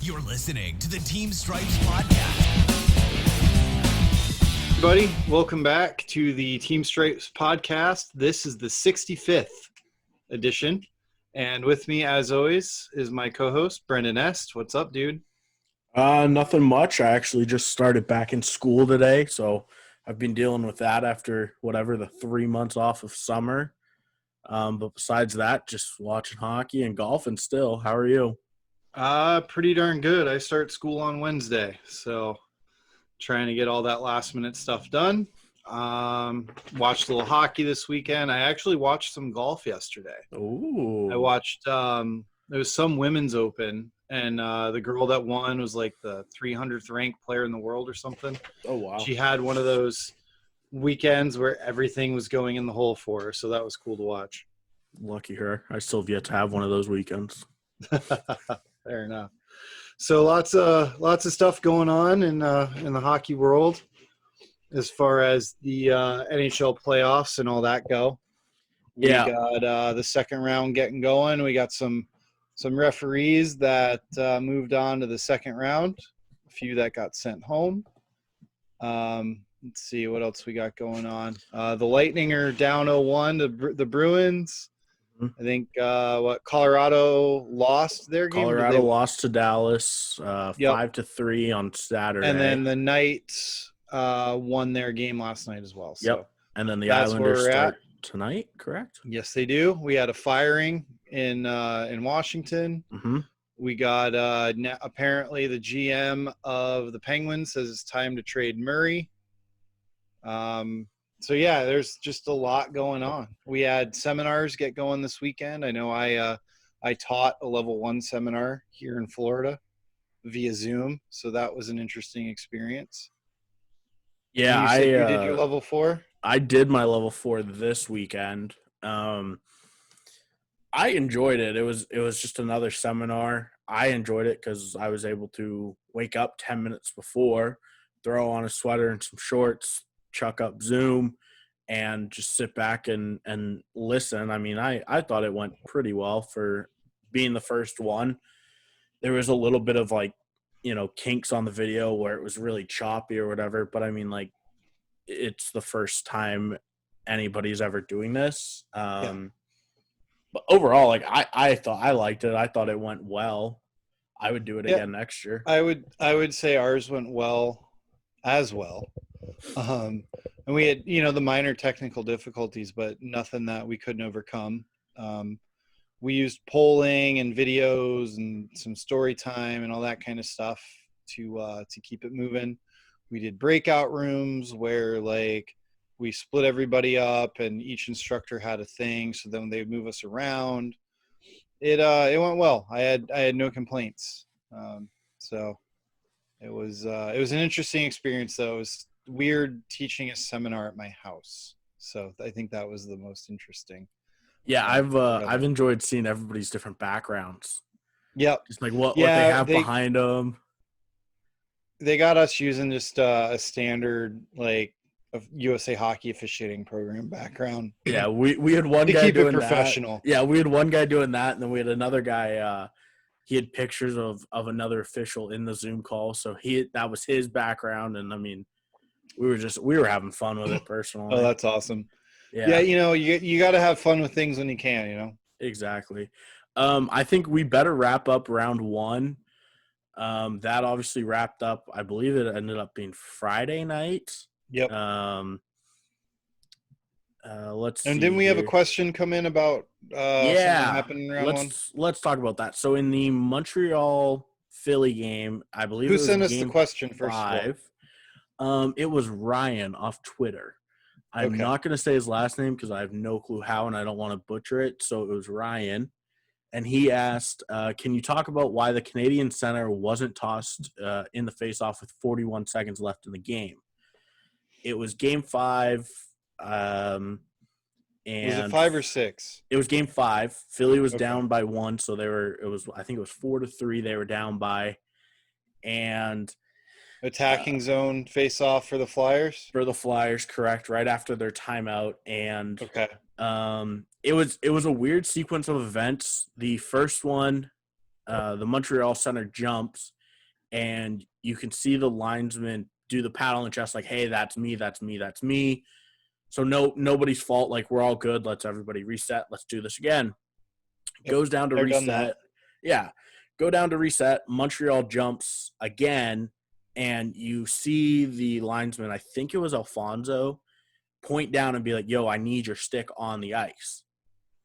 You're listening to the Team Stripes Podcast. Everybody, welcome back to the Team Stripes Podcast. This is the 65th edition. And with me, as always, is my co-host, Brenden Est. What's up, dude? Nothing much. I actually just started back in school today, so I've been dealing with that after the 3 months off of summer. But besides that, just watching hockey and golfing still. How are you? Pretty darn good. I start school on Wednesday, so trying to get all that last-minute stuff done. Watched a little hockey this weekend. I actually watched some golf yesterday. Ooh. I watched there was some women's open, and the girl that won was like the 300th ranked player in the world or something. Oh, wow. She had one of those weekends where everything was going in the hole for her, so that was cool to watch. Lucky her. I still have yet to have one of those weekends. Fair enough. So lots of stuff going on in the hockey world as far as the NHL playoffs and all that go. We got the second round getting going. We got some referees that moved on to the second round, a few that got sent home. Let's see what else we got going on. The Lightning are down 0-1 to the Bruins. I think Colorado lost their game. Colorado lost to Dallas 5-3 on Saturday. And then the Knights won their game last night as well. So and then the Islanders start tonight, correct? Yes, they do. We had a firing in Washington. Mm-hmm. We got apparently the GM of the Penguins says it's time to trade Murray. So yeah, there's just a lot going on. We had seminars get going this weekend. I know I taught a level 1 seminar here in Florida via Zoom, so that was an interesting experience. Yeah, you did your level 4? I did my level 4 this weekend. I enjoyed it. It was just another seminar. I enjoyed it because I was able to wake up 10 minutes before, throw on a sweater and some shorts, chuck up Zoom, and just sit back and listen. I mean, I thought it went pretty well for being the first one. There was a little bit of kinks on the video where it was really choppy or whatever, but I mean, it's the first time anybody's ever doing this. But overall, I thought I liked it. I thought it went well. I would do it again next year. I would say ours went well as well. And we had, the minor technical difficulties, but nothing that we couldn't overcome. We used polling and videos and some story time and all that kind of stuff to keep it moving. We did breakout rooms where we split everybody up and each instructor had a thing. So then they move us around. It went well. I had no complaints. So it was an interesting experience though. It was weird teaching a seminar at my house. So I think that was the most interesting. Yeah, I've enjoyed seeing everybody's different backgrounds. Yep. Just what they have behind them. They got us using just a standard of USA Hockey officiating program background. Yeah, we had one to guy keep doing it professional. That. Yeah, we had one guy doing that, and then we had another guy. He had pictures of another official in the Zoom call, so that was his background, and I mean, we were having fun with it personally. Oh, that's awesome. Yeah, you got to have fun with things when you can, Exactly. I think we better wrap up round 1. That obviously wrapped up. I believe it ended up being Friday night. Yep. Let's. And didn't we have a question come in about something happening in round 1? Let's talk about that. So in the Montreal Philly game, I believe who sent us the question first? 5. It was Ryan off Twitter. I'm not going to say his last name because I have no clue how, and I don't want to butcher it. So it was Ryan, and he asked, "Can you talk about why the Canadian center wasn't tossed in the faceoff with 41 seconds left in the game?" It was Game 5. Was it 5 or 6? It was Game 5. Philly was down by 1, so I think it was 4-3. They were down by, and attacking zone face-off for the Flyers? For the Flyers, correct, right after their timeout. And okay. It was a weird sequence of events. The first one, the Montreal center jumps, and you can see the linesman do the pat on the chest like, hey, that's me, that's me, that's me. So nobody's fault. Like, we're all good. Let's everybody reset. Let's do this again. Goes down to reset. Yeah. Go down to reset. Montreal jumps again, and you see the linesman, I think it was Alfonso, point down and be like, yo, I need your stick on the ice.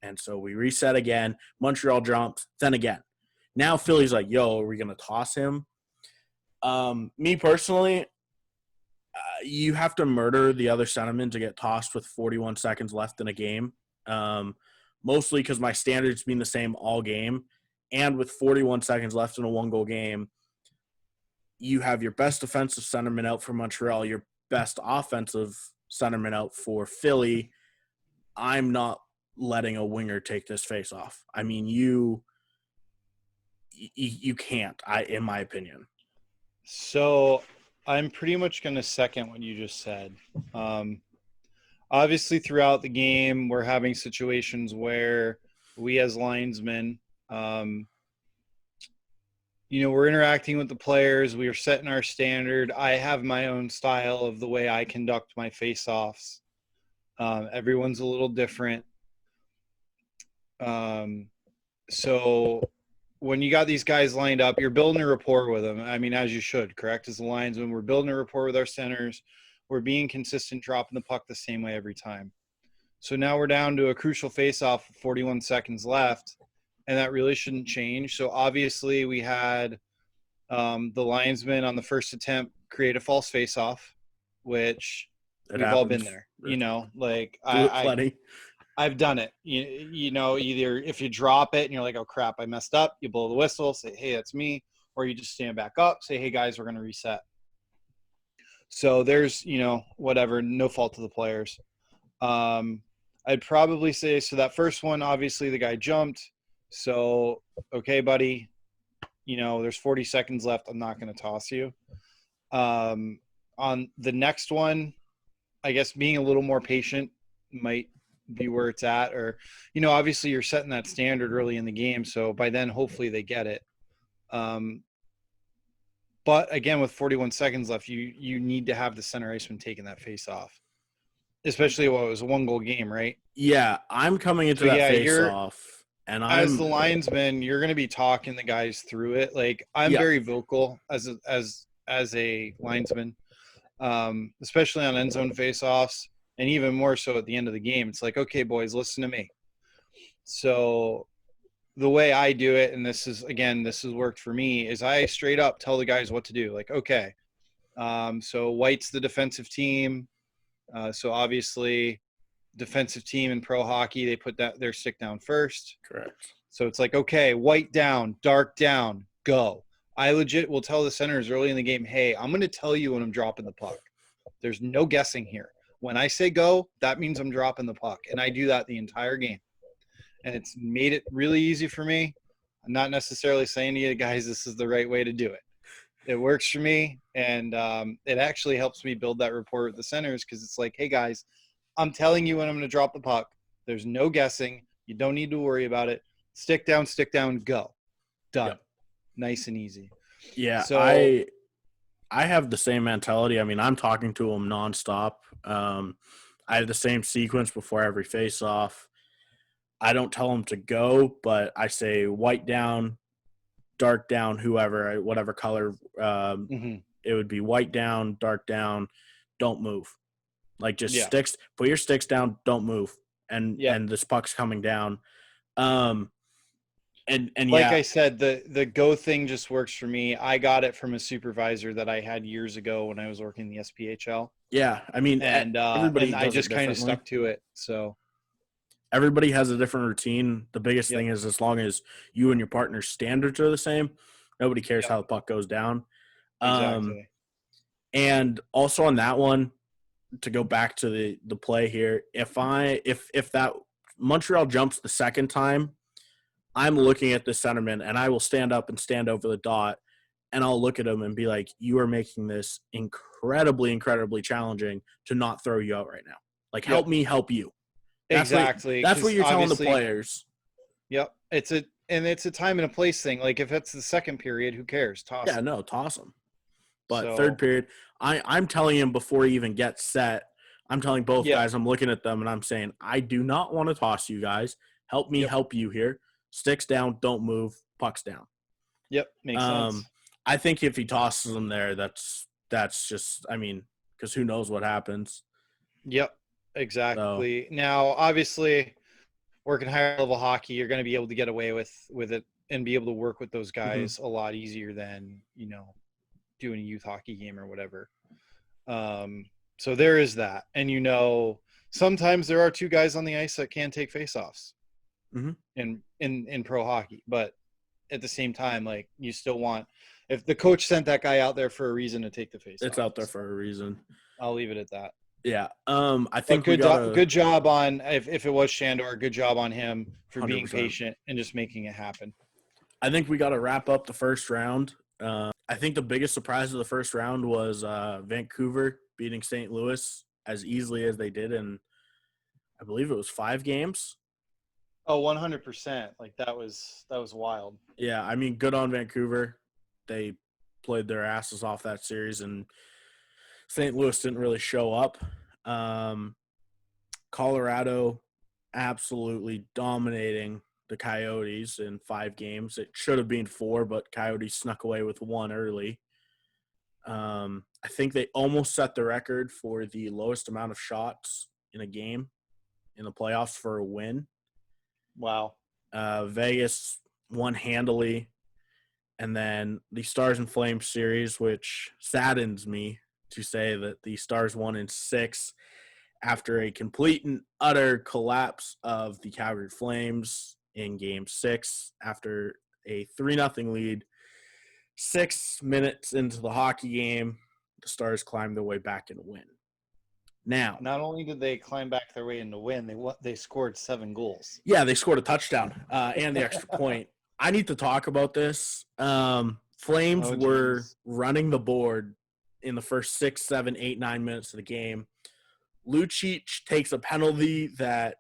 And so we reset again. Montreal jumps, then again. Now Philly's like, yo, are we going to toss him? Me personally, you have to murder the other centerman to get tossed with 41 seconds left in a game. Mostly because my standards been the same all game. And with 41 seconds left in a one-goal game, you have your best defensive centerman out for Montreal, your best offensive centerman out for Philly. I'm not letting a winger take this face off. I mean, you can't, in my opinion. So I'm pretty much going to second what you just said. Obviously, throughout the game, we're having situations where we as linesmen, we're interacting with the players. We are setting our standard. I have my own style of the way I conduct my face-offs. Everyone's a little different. So when you got these guys lined up, you're building a rapport with them. I mean, as you should, correct? As the linesman, we're building a rapport with our centers. We're being consistent, dropping the puck the same way every time. So now we're down to a crucial face-off with 41 seconds left, and that really shouldn't change. So obviously we had the linesman on the first attempt create a false face-off, which we've all been there. I've done it. Either if you drop it and you're like, oh, crap, I messed up, you blow the whistle, say, hey, that's me, or you just stand back up, say, hey, guys, we're going to reset. So there's, whatever, no fault to the players. I'd probably say, so that first one, obviously the guy jumped. So, okay, buddy, there's 40 seconds left. I'm not going to toss you. On the next one, I guess being a little more patient might be where it's at, or obviously you're setting that standard early in the game, so by then hopefully they get it. But again, with 41 seconds left, you need to have the center iceman taking that face off, especially it was a 1-goal game, right? Yeah, I'm coming into that face off, and as the linesman, you're going to be talking the guys through it. Like, I'm very vocal as a linesman, especially on end zone face offs. And even more so at the end of the game. It's like, okay, boys, listen to me. So the way I do it, and this has worked for me, is I straight up tell the guys what to do. Like, okay, so White's the defensive team. So obviously defensive team in pro hockey, they put their stick down first. Correct. So it's like, okay, White down, Dark down, go. I legit will tell the centers early in the game, hey, I'm going to tell you when I'm dropping the puck. There's no guessing here. When I say go, that means I'm dropping the puck. And I do that the entire game. And it's made it really easy for me. I'm not necessarily saying to you guys this is the right way to do it. It works for me. And it actually helps me build that rapport with the centers, because it's like, hey, guys, I'm telling you when I'm going to drop the puck. There's no guessing. You don't need to worry about it. Stick down, go. Done. Yep. Nice and easy. Yeah, so I have the same mentality. I mean, I'm talking to them nonstop. I have the same sequence before every face-off. I don't tell them to go, but I say White down, Dark down, whoever, whatever color. It would be White down, Dark down, don't move. Like, just sticks. Put your sticks down, don't move, and this puck's coming down. And like I said, the go thing just works for me. I got it from a supervisor that I had years ago when I was working in the SPHL. Yeah, I mean, and I just kind of stuck to it. So everybody has a different routine. The biggest thing is, as long as you and your partner's standards are the same, nobody cares how the puck goes down. Exactly. And also on that one, to go back to the play here, if that Montreal jumps the second time, I'm looking at the centerman, and I will stand up and stand over the dot, and I'll look at him and be like, you are making this incredibly, incredibly challenging to not throw you out right now. Like, help me help you. That's exactly. That's what you're telling the players. Yep. it's a time and a place thing. Like if it's the second period, who cares? Toss Yeah, it. no, toss him. But So, third period, I'm telling him before he even gets set, I'm telling both Yeah. guys, I'm looking at them and I'm saying, I do not want to toss you guys. Help me Yep. help you here. Sticks down, don't move, pucks down. Yep, makes sense. I think if he tosses them there, that's just, I mean, because who knows what happens. Yep, exactly. Now, obviously, working higher level hockey, you're going to be able to get away with it and be able to work with those guys a lot easier than, doing a youth hockey game or whatever. So there is that. And, sometimes there are two guys on the ice that can take faceoffs in pro hockey. But at the same time, like, you still want – if the coach sent that guy out there for a reason to take the faceoff. It's out there for a reason. I'll leave it at that. Yeah. I think good job on if it was Shandor, good job on him for 100%. being patient and just making it happen. I think we got to wrap up the first round. I think the biggest surprise of the first round was Vancouver beating St. Louis as easily as they did in, I believe it was 5 games. Oh, 100%. Like that was wild. Yeah, I mean, good on Vancouver. They played their asses off that series, and St. Louis didn't really show up. Colorado absolutely dominating the Coyotes in 5 games. It should have been 4, but Coyotes snuck away with 1 early. I think they almost set the record for the lowest amount of shots in a game in the playoffs for a win. Wow. Vegas won handily. And then the Stars and Flames series, which saddens me to say that the Stars won in 6 after a complete and utter collapse of the Calgary Flames in Game 6 after a 3-0 lead. 6 minutes into the hockey game, the Stars climbed their way back and win. Now, not only did they climb back their way into win, they scored 7 goals. Yeah, they scored a touchdown and the extra point. I need to talk about this. Flames were running the board in the first 6, 7, 8, 9 minutes of the game. Lucic takes a penalty that,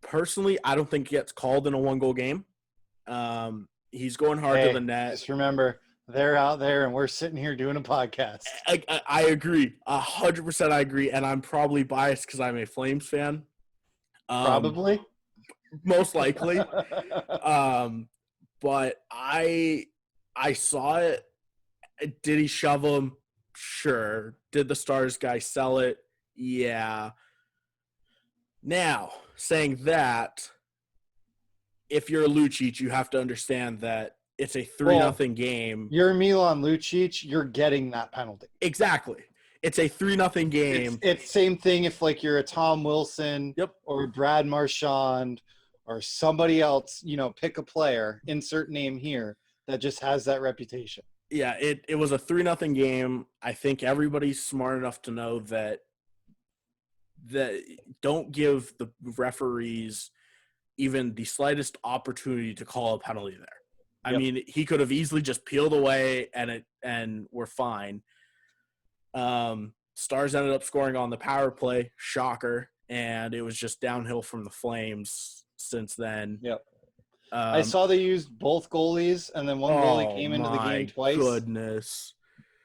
personally, I don't think gets called in a 1-goal game. He's going hard to the net. Just remember, they're out there and we're sitting here doing a podcast. I agree. 100% I agree. And I'm probably biased because I'm a Flames fan. Probably. Most likely. But I saw it. Did he shove him? Sure. Did the Stars guy sell it? Yeah. Now, saying that, if you're a Lucic, you have to understand that it's a 3-0 game. You're Milan Lucic, you're getting that penalty. Exactly. It's a 3-0 game. It's same thing if like you're a Tom Wilson or Brad Marchand or somebody else, pick a player, insert name here, that just has that reputation. Yeah, it was a 3-0 game. I think everybody's smart enough to know that don't give the referees even the slightest opportunity to call a penalty there. I mean, he could have easily just peeled away and we're fine. Stars ended up scoring on the power play, shocker, and it was just downhill from the Flames since then. Yep. I saw they used both goalies, and then one goalie came into the game twice. Goodness.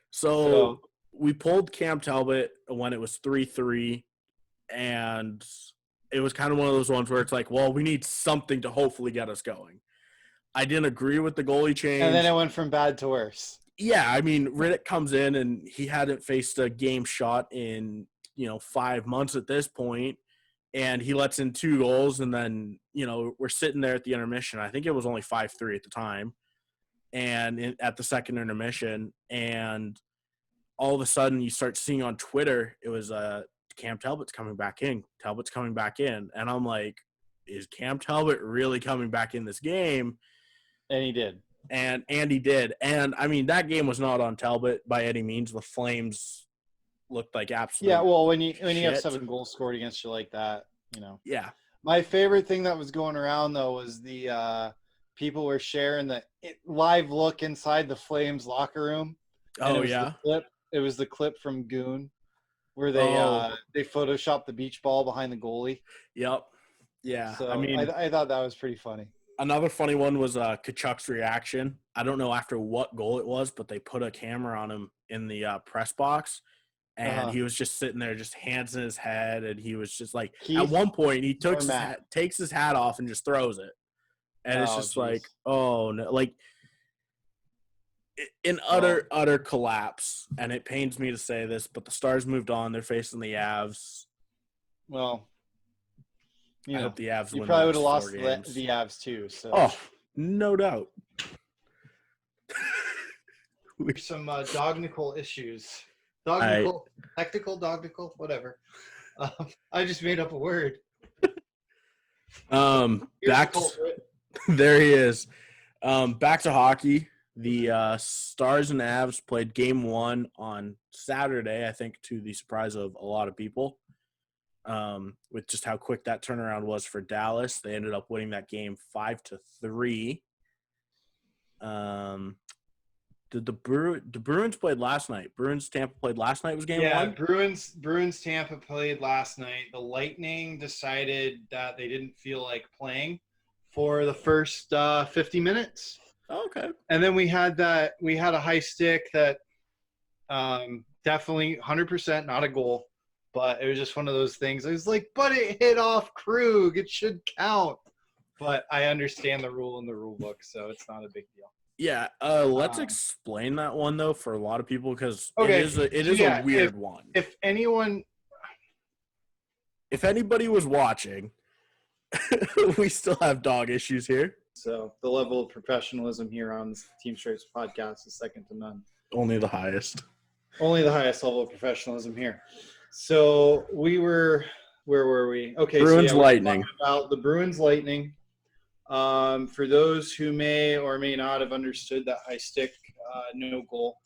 So we pulled Cam Talbot when it was 3-3, and it was kind of one of those ones where it's like, well, we need something to hopefully get us going. I didn't agree with the goalie change. And then it went from bad to worse. Yeah, I mean, Riddick comes in, and he hadn't faced a game shot in, 5 months at this point, and he lets in 2 goals, and then, we're sitting there at the intermission. I think it was only 5-3 at the time, and at the second intermission, and all of a sudden you start seeing on Twitter, it was Cam Talbot's coming back in. Talbot's coming back in. And I'm like, is Cam Talbot really coming back in this game? And he did. And he did. And, I mean, that game was not on Talbot by any means. The Flames looked like absolute Yeah, well, when you have 7 goals scored against you like that, Yeah. My favorite thing that was going around, though, was the people were sharing the live look inside the Flames locker room. Oh, yeah. It was the clip from Goon where they photoshopped the beach ball behind the goalie. Yep. Yeah. So I mean, I thought that was pretty funny. Another funny one was Kachuk's reaction. I don't know after what goal it was, but they put a camera on him in the press box, and he was just sitting there, just hands in his head, and he was just like, at one point, he takes his hat off and just throws it, and it's just like, oh no, like in utter collapse. And it pains me to say this, but the Stars moved on. They're facing the Avs. Well, I hope the Avs win. You probably would have lost the games. Avs too. So. Oh, no doubt. Some dognical issues. Dognical, whatever. I just made up a word. There he is. Back to hockey. The Stars and Avs played game 1 on Saturday, I think, to the surprise of a lot of people. With just how quick that turnaround was for Dallas. They ended up winning that game 5-3. The Bruins played last night. Bruins-Tampa played last night was game 1? Yeah, Bruins-Tampa played last night. The Lightning decided that they didn't feel like playing for the first 50 minutes. Oh, okay. And then we had a high stick that definitely 100% not a goal. But it was just one of those things. I was like, but it hit off Krug. It should count. But I understand the rule in the rule book, so it's not a big deal. Yeah, let's explain that one, though, for a lot of people, because it is a weird one. If anybody was watching, we still have dog issues here. So the level of professionalism here on the Team Stripes podcast is second to none. Only the highest. Only the highest level of professionalism here. So where were we? Okay, Bruins Lightning. About the Bruins Lightning. For those who may or may not have understood that high stick no goal,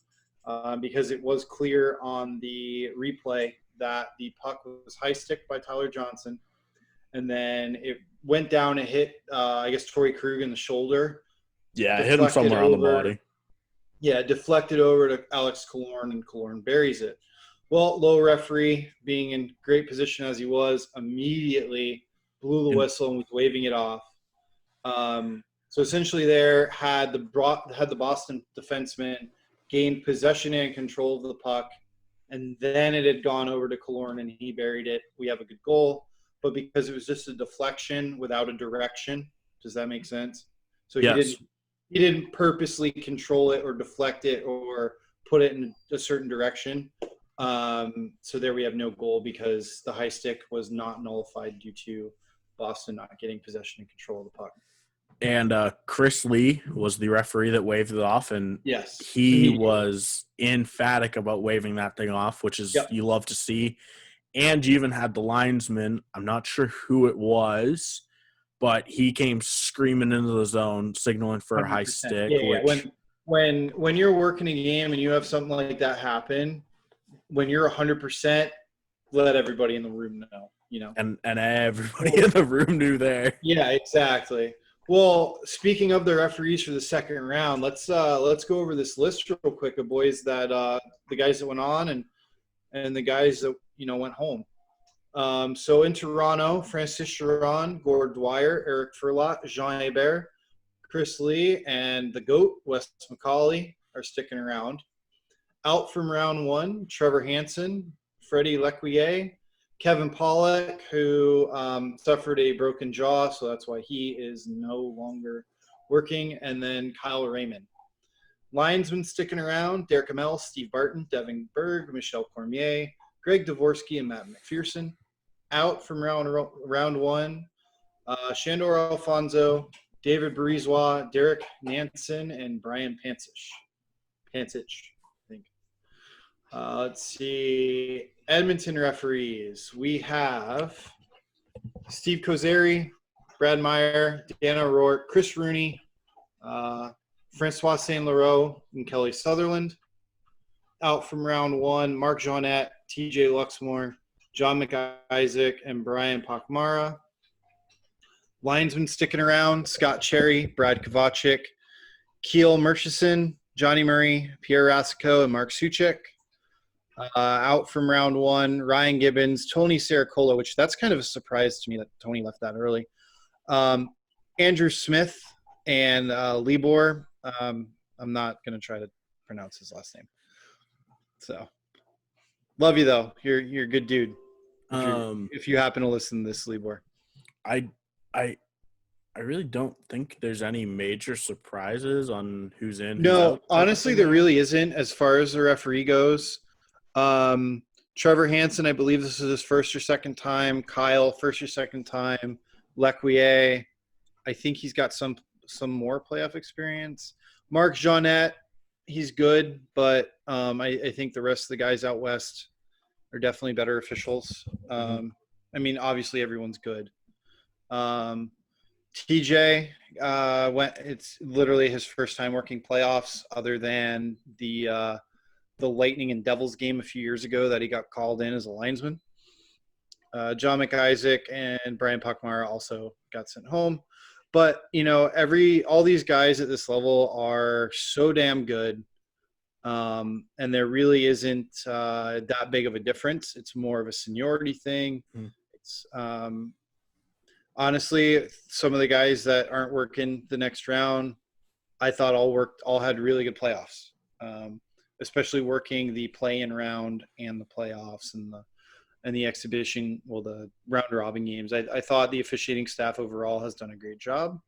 because it was clear on the replay that the puck was high stick by Tyler Johnson, and then it went down and hit, I guess, Torrey Krug in the shoulder. Yeah, it hit him somewhere on the body. Yeah, deflected over to Alex Killorn, and Killorn buries it. Well, low referee, being in great position as he was, immediately blew the whistle and was waving it off. So essentially had the Boston defenseman gained possession and control of the puck, and then it had gone over to Killorn and he buried it. We have a good goal, but because it was just a deflection without a direction, does that make sense? So he didn't purposely control it or deflect it or put it in a certain direction. So there we have no goal because the high stick was not nullified due to Boston not getting possession and control of the puck. And Chris Lee was the referee that waved it off, and yes, he was emphatic about waving that thing off, which is you love to see. And you even had the linesman, I'm not sure who it was, but he came screaming into the zone, signaling for a high stick. Yeah. When you're working a game and you have something like that happen, when you're 100%, let everybody in the room know. And everybody in the room knew there. Yeah, exactly. Well, speaking of the referees for the second round, let's go over this list real quick of boys that the guys that went on and the guys that went home. So in Toronto, Francis Chiron, Gord Dwyer, Eric Furlot, Jean Hebert, Chris Lee, and the GOAT, Wes McCauley, are sticking around. Out from round 1, Trevor Hansen, Freddie Lequier, Kevin Pollock, who suffered a broken jaw, so that's why he is no longer working, and then Kyle Raymond. Linesmen sticking around, Derek Amell, Steve Barton, Devin Berg, Michel Cormier, Greg Dvorsky, and Matt McPherson. Out from round 1, Shandor Alfonso, David Barizois, Derek Nansen, and Brian Pancich, I think. Let's see. Edmonton referees. We have Steve Kozeri, Brad Meyer, Dan O'Rourke, Chris Rooney, Francois Saint-Laurent, and Kelly Sutherland. Out from round 1, Mark Jeanette, TJ Luxmore, John McIsaac, and Brian Pakmara. Linesmen sticking around, Scott Cherry, Brad Kovacic, Keel Murchison, Johnny Murray, Pierre Rasico, and Mark Suchek. Out from round 1, Ryan Gibbons, Tony Saracola, which that's kind of a surprise to me that Tony left that early. Andrew Smith and Libor. I'm not going to try to pronounce his last name. So, love you though. You're a good dude. If you happen to listen to this, Libor. I really don't think there's any major surprises on who's in. Who's No, out honestly, there really isn't as far as the referee goes. Trevor Hansen, I believe this is his first or second time. Kyle, first or second time. Lequier, I think he's got some more playoff experience. Mark Jeanette, he's good, but I think the rest of the guys out west are definitely better officials. I mean, obviously everyone's good. TJ it's literally his first time working playoffs, other than the Lightning and Devils game a few years ago that he got called in as a linesman. John McIsaac and Brian Puckmar also got sent home. But, all these guys at this level are so damn good. And there really isn't that big of a difference. It's more of a seniority thing. It's honestly, some of the guys that aren't working the next round, I thought all had really good playoffs. Especially working the play-in round and the playoffs and the exhibition, the round robin games. I thought the officiating staff overall has done a great job.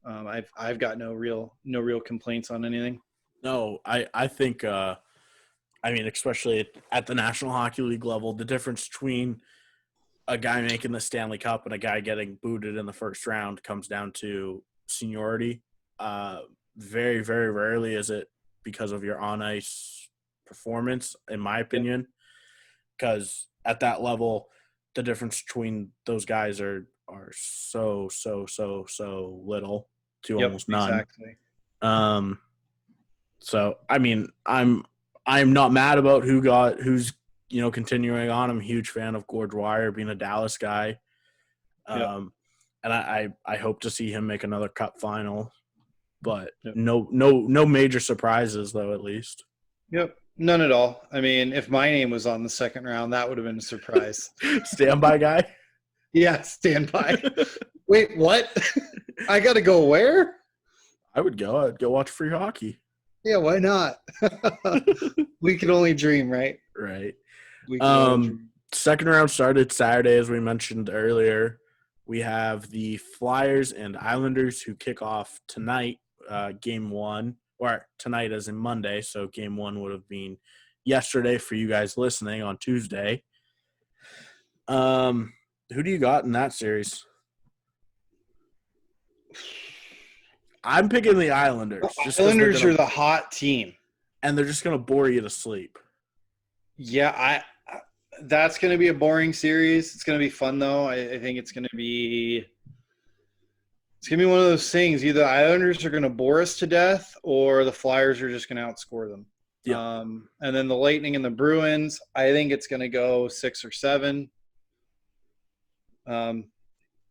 I've got no real complaints on anything. No, I think especially at the National Hockey League level, the difference between a guy making the Stanley Cup and a guy getting booted in the first round comes down to seniority. Very, very rarely is it because of your on-ice performance, in my opinion, because at that level, the difference between those guys are so little to almost none. Exactly. So I mean, I'm not mad about who's continuing on. I'm a huge fan of Gord Dwyer being a Dallas guy, and I hope to see him make another Cup final. But no major surprises though, at least. Yep, none at all. I mean, if my name was on the second round, that would have been a surprise. Standby guy? Yeah, standby. Wait, what? I got to go where? I would go. I'd go watch free hockey. Yeah, why not? We can only dream, right? Right. We can only dream. Second round started Saturday, as we mentioned earlier. We have the Flyers and Islanders who kick off tonight. Game one, or tonight as in Monday, so game one would have been yesterday for you guys listening on Tuesday. Who do you got in that series? I'm picking the Islanders. The Islanders are the hot team. And they're just going to bore you to sleep. Yeah, that's going to be a boring series. It's going to be fun, though. I think it's going to be one of those things. Either the Islanders are going to bore us to death or the Flyers are just going to outscore them. Yeah. And then the Lightning and the Bruins, I think it's going to go 6 or 7.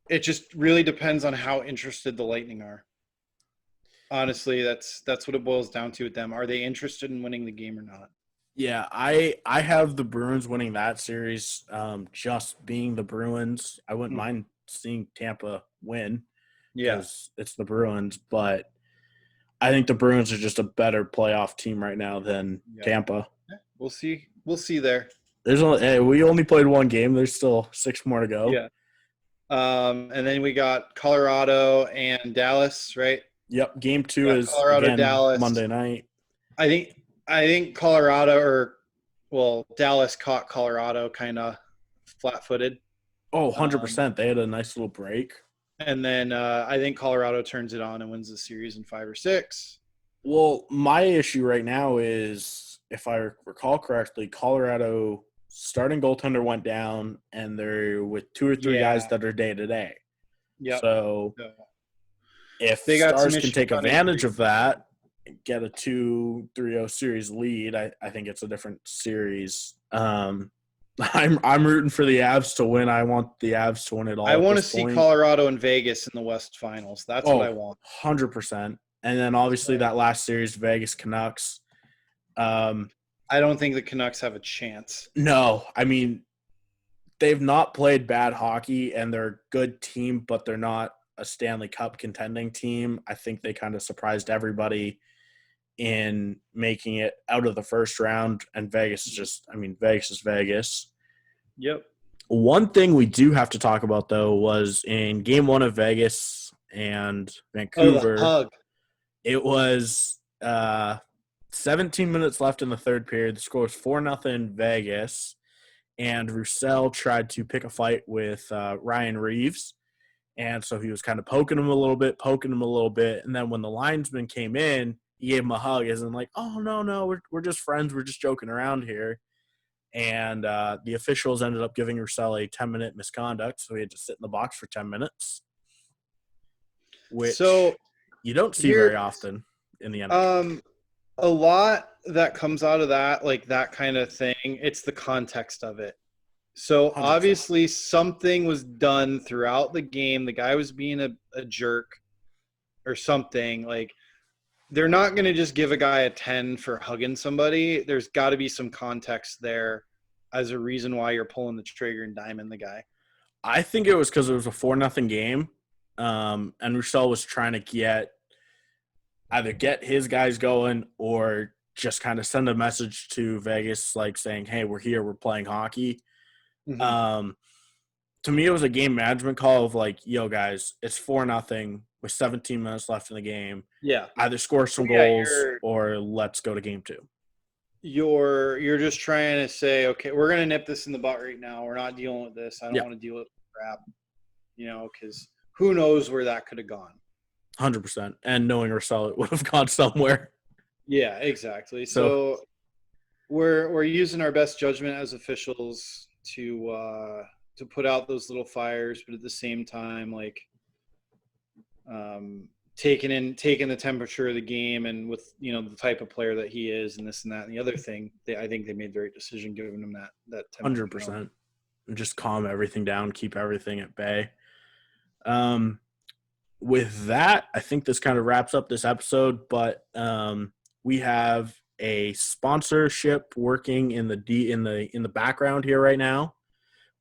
It just really depends on how interested the Lightning are. Honestly, that's what it boils down to with them. Are they interested in winning the game or not? Yeah, I have the Bruins winning that series. Just being the Bruins, I wouldn't mind seeing Tampa win. Because it's the Bruins, but I think the Bruins are just a better playoff team right now than Tampa. Yeah, we'll see. We'll see there. We only played one game. There's still 6 more to go. Yeah. And then we got Colorado and Dallas, right? Yep. Game 2 is Colorado, Dallas Monday night. I think Dallas caught Colorado kind of flat-footed. Oh, 100%. They had a nice little break. And then I think Colorado turns it on and wins the series in 5 or 6. Well, my issue right now is, if I recall correctly, Colorado starting goaltender went down, and they're with 2 or 3 guys that are day-to-day. Yeah. So if they got Stars can take advantage of that, get a 2-3-0 series lead, I think it's a different series. I'm rooting for the Avs to win. I want the Avs to win it all. I want to see Colorado and Vegas in the West Finals. That's what I want. 100%. And then obviously that last series, Vegas Canucks. I don't think the Canucks have a chance. No, I mean, they've not played bad hockey, and they're a good team, but they're not a Stanley Cup contending team. I think they kind of surprised everybody in making it out of the first round, and Vegas is Vegas. Yep. One thing we do have to talk about, though, was in game one of Vegas and Vancouver. The hug. It was 17 minutes left in the third period. The score was 4-0 Vegas, and Roussel tried to pick a fight with Ryan Reeves, and so he was kind of poking him a little bit, and then when the linesman came in, he gave him a hug, as in like, oh, no, we're just friends, we're just joking around here. And the officials ended up giving Roussel a 10-minute misconduct, so he had to sit in the box for 10 minutes, which you don't see very often in the NHL. A lot that comes out of that, like that kind of thing, it's the context of it. So 100%. Obviously something was done throughout the game. The guy was being a jerk or something. Like, they're not going to just give a guy a 10 for hugging somebody. There's got to be some context there as a reason why you're pulling the trigger and diming the guy. I think it was because it was a 4-0 game, and Roussel was trying to either get his guys going or just kind of send a message to Vegas, like saying, hey, we're here, we're playing hockey. Mm-hmm. To me, it was a game management call of like, yo, guys, it's 4-0 with 17 minutes left in the game. Yeah. Either score some goals or let's go to game 2. You're just trying to say, okay, we're going to nip this in the butt right now. We're not dealing with this. I don't want to deal with crap, because who knows where that could have gone. 100%. And knowing Roussel, it would have gone somewhere. Yeah, exactly. So we're using our best judgment as officials to put out those little fires, but at the same time, like, taking the temperature of the game, and with the type of player that he is, and this and that and the other thing, I think they made the right decision giving him that 100%. And just calm everything down, keep everything at bay. With that, I think this kind of wraps up this episode, but we have a sponsorship working in the background here right now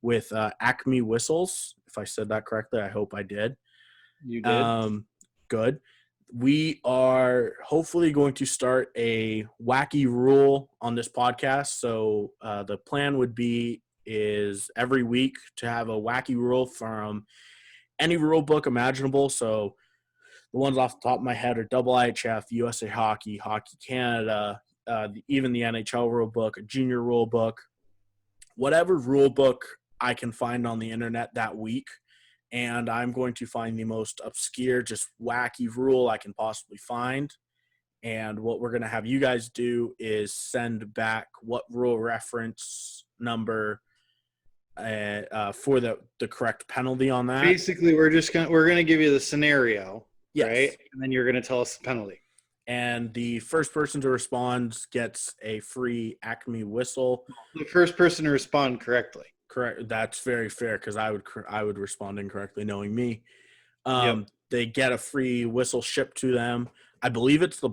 with Acme Whistles. If I said that correctly, I hope I did. You did. Good. We are hopefully going to start a wacky rule on this podcast. So the plan is every week to have a wacky rule from any rule book imaginable. So the ones off the top of my head are IHF, USA Hockey, Hockey Canada, even the NHL rule book, a junior rule book, whatever rule book I can find on the internet that week. And I'm going to find the most obscure, just wacky rule I can possibly find. And what we're going to have you guys do is send back what rule reference number for the correct penalty on that. Basically, we're going to give you the scenario, yes, right? And then you're going to tell us the penalty. And the first person to respond gets a free Acme whistle. The first person to respond correctly. Correct. That's very fair, because I would respond incorrectly, knowing me. They get a free whistle shipped to them. I believe it's the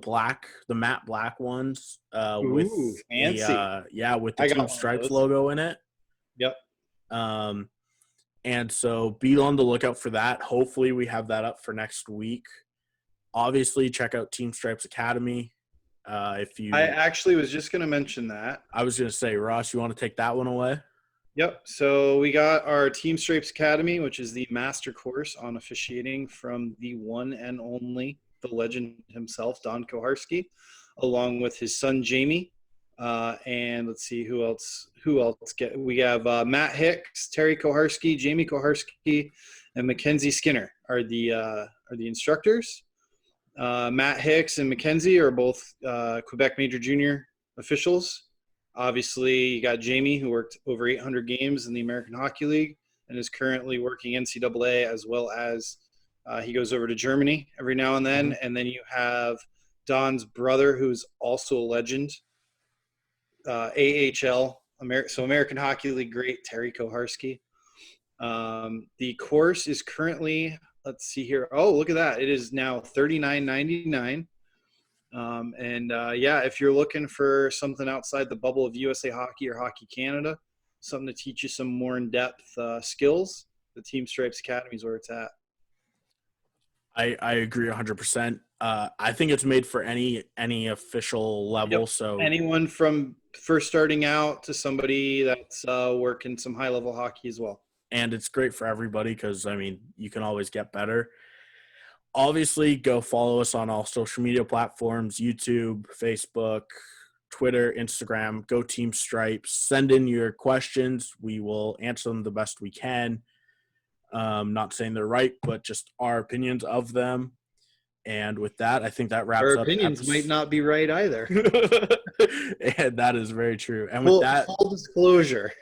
matte black ones with fancy. With the Team Stripes logo in it. Yep. And so be on the lookout for that. Hopefully we have that up for next week. Obviously, check out Team Stripes Academy. I actually was just going to mention that. I was going to say, Ross, you want to take that one away? Yep. So we got our Team Stripes Academy, which is the master course on officiating from the one and only, the legend himself, Don Koharski, along with his son, Jamie. And let's see who else we have Matt Hicks, Terry Koharski, Jamie Koharski, and Mackenzie Skinner are the instructors. Matt Hicks and Mackenzie are both Quebec Major Junior officials. Obviously, you got Jamie, who worked over 800 games in the American Hockey League and is currently working NCAA, as well as he goes over to Germany every now and then. Mm-hmm. And then you have Don's brother, who's also a legend, AHL, so American Hockey League great, Terry Koharski. The course is currently, let's see here. Oh, look at that. It is now $39.99. If you're looking for something outside the bubble of USA Hockey or Hockey Canada, something to teach you some more in-depth skills, the Team Stripes Academy is where it's at. I agree 100%. I think it's made for any official level. Yep. So Anyone from first starting out to somebody that's working some high level hockey as well. and it's great for everybody because, I mean, you can always get better. Obviously, go follow us on all social media platforms, YouTube, Facebook, Twitter, Instagram. Go Team Stripes. Send in your questions. We will answer them the best we can. Not saying they're right, but just our opinions of them. And with that, I think that wraps Our up. opinions might not be right either. And that is very true. And with that, full disclosure.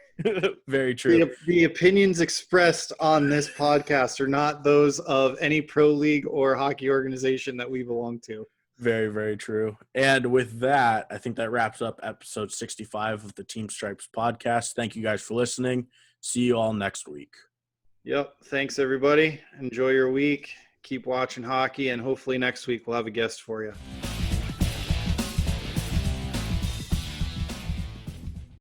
very true. The opinions expressed on this podcast are not those of any pro league or hockey organization that we belong to. Very, very true. And with that, I think that wraps up episode 65 of the Team Stripes podcast. Thank you guys for listening. See you all next week. Yep. Thanks, everybody. Enjoy your week. Keep watching hockey, and hopefully next week we'll have a guest for you.